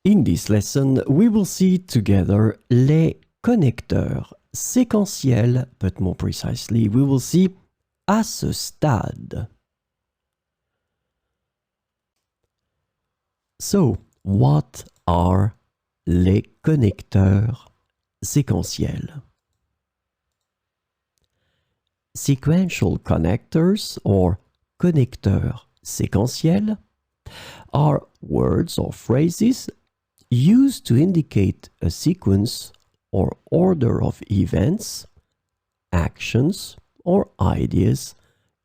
In this lesson, we will see together les connecteurs séquentiels, but more precisely, we will see à ce stade. So, what are les connecteurs séquentiels? Sequential connectors, or connecteurs séquentiels, are words or phrases used to indicate a sequence or order of events, actions, or ideas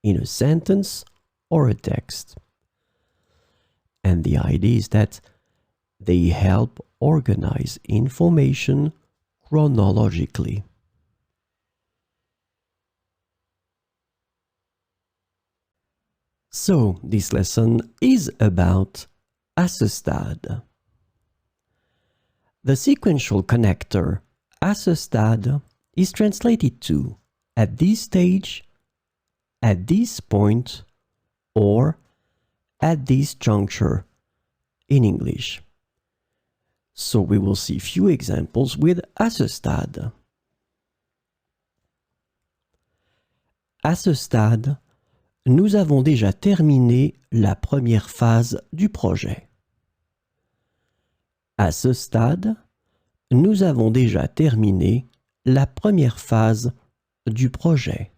in a sentence or a text. And the idea is that they help organize information chronologically. So, this lesson is about à ce stade. The sequential connector à ce stade is translated to at this stage, at this point, or at this juncture in English. So we will see few examples with à ce stade. À ce stade, nous avons déjà terminé la première phase du projet. À ce stade, nous avons déjà terminé la première phase du projet.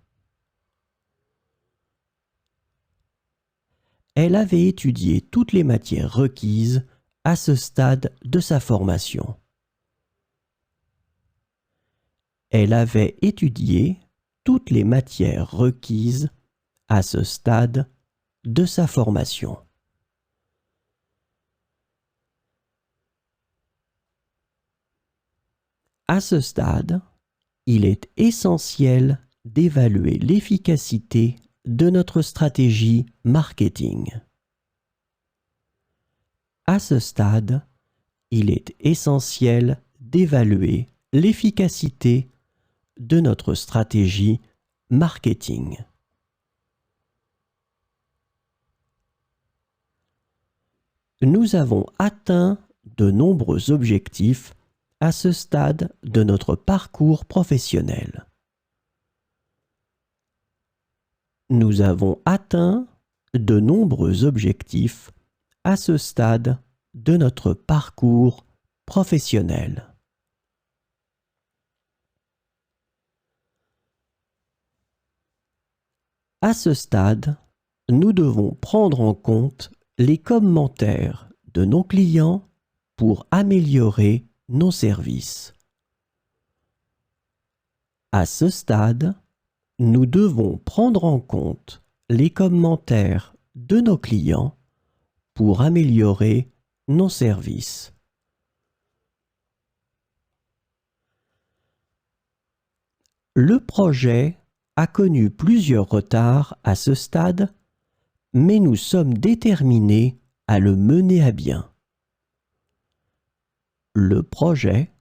Elle avait étudié toutes les matières requises à ce stade de sa formation. Elle avait étudié toutes les matières requises à ce stade de sa formation. À ce stade, il est essentiel d'évaluer l'efficacité de notre stratégie marketing. À ce stade, il est essentiel d'évaluer l'efficacité de notre stratégie marketing. Nous avons atteint de nombreux objectifs à ce stade de notre parcours professionnel. Nous avons atteint de nombreux objectifs à ce stade de notre parcours professionnel. À ce stade, nous devons prendre en compte les commentaires de nos clients pour améliorer nos services. À ce stade, nous devons prendre en compte les commentaires de nos clients pour améliorer nos services. Le projet a connu plusieurs retards à ce stade, mais nous sommes déterminés à le mener à bien. Le projet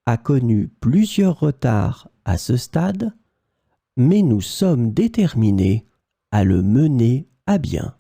a connu plusieurs retards à ce stade, mais nous sommes déterminés à le mener à bien.